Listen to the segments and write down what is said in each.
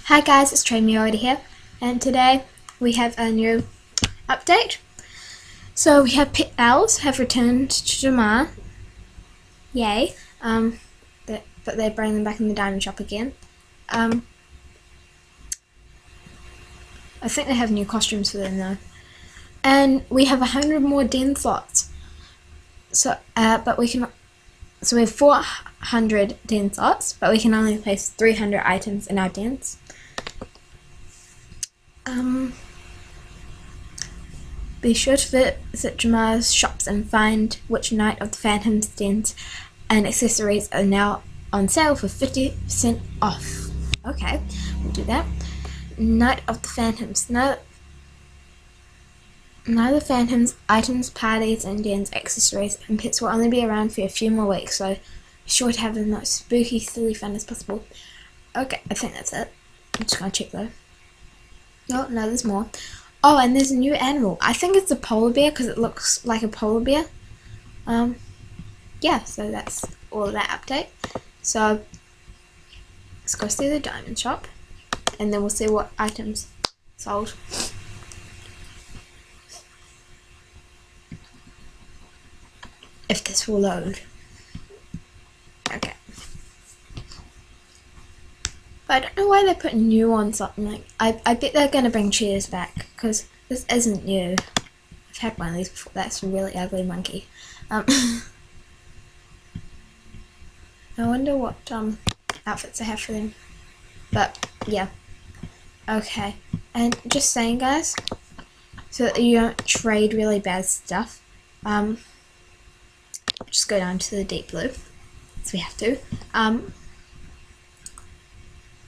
Hi guys, it's Trey already here, and today we have a new update. So we have pet owls have returned to Jamar. Yay. But they bring them back in the diamond shop again. I think they have new costumes for them though. And we have 100 more den slots. So we have 400 den slots, but we can only place 300 items in our dens. Be sure to visit Jamar's shops and find which Night of the Phantoms dens and accessories are now on sale for 50% off. Okay, we'll do that. Night of the Phantoms. Night of the Phantoms items, parties, and dens, accessories, and pets will only be around for a few more weeks, so be sure to have the most spooky, silly fun as possible. Okay, I think that's it. I'm just gonna check though. Oh, no, there's more. Oh, and there's a new animal. I think it's a polar bear because it looks like a polar bear. Yeah, so that's all of that update. So, let's go see the diamond shop, and then we'll see what items sold. If this will load. Okay. But I don't know why they put new on something. Like I bet they're going to bring chairs back, because this isn't new. I've had one of these before. That's a really ugly monkey. I wonder what outfits I have for them. But yeah. Okay. And just saying, guys, so that you don't trade really bad stuff, just go down to the deep blue, so we have to.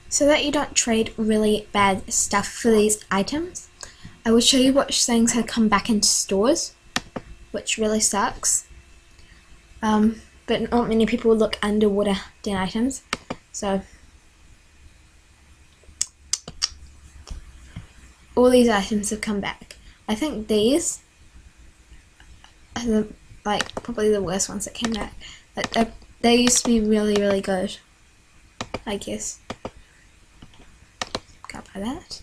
So that you don't trade really bad stuff for these items, I will show you which things have come back into stores, which really sucks. But not many people look underwater den items, so all these items have come back. I think these are probably the worst ones that came back. They used to be really good, I guess. Go buy that.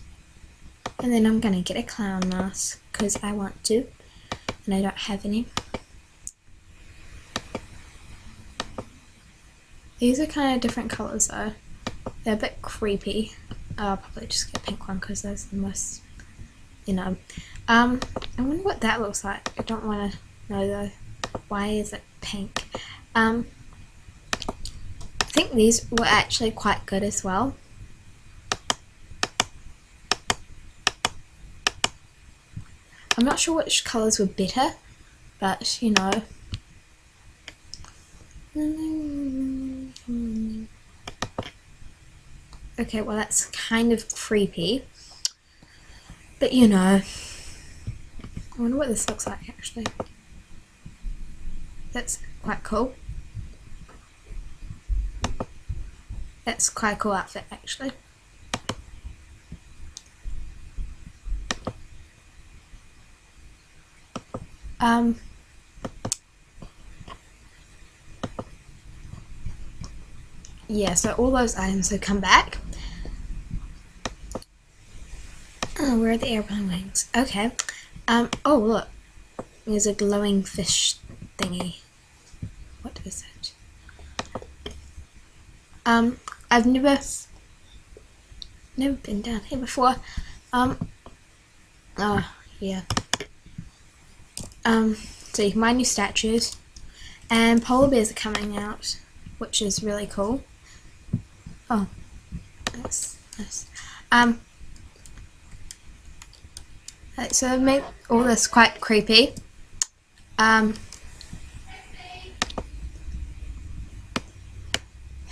And then I'm gonna get a clown mask because I want to, and I don't have any. These are kind of different colours though. They're a bit creepy. I'll probably just get a pink one because those are the most, you know. I wonder what that looks like. I don't want to know though. Why is it pink? I think these were actually quite good as well. I'm not sure which colours were better, but you know. Okay, well that's kind of creepy, but you know. I wonder what this looks like actually. That's quite cool. That's quite a cool outfit actually. Yeah, so all those items have come back. Oh, where are the airplane wings? Okay. Oh look, there's a glowing fish thingy. What is it? I've never been down here before. Oh yeah. So you can buy new statues, and polar bears are coming out, which is really cool. Oh, that's nice. So I've made all this quite creepy. Hang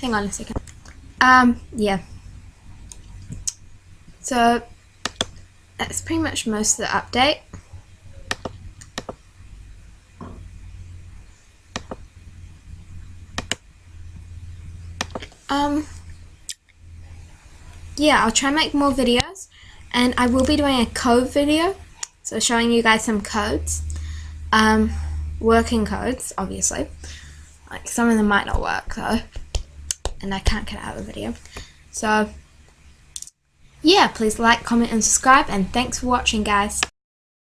on a second. Yeah. So that's pretty much most of the update. Yeah, I'll try and make more videos, and I will be doing a code video, so showing you guys some codes, working codes, obviously. Like some of them might not work though, and I can't get out of the video. So yeah, please like, comment and subscribe, and thanks for watching, guys.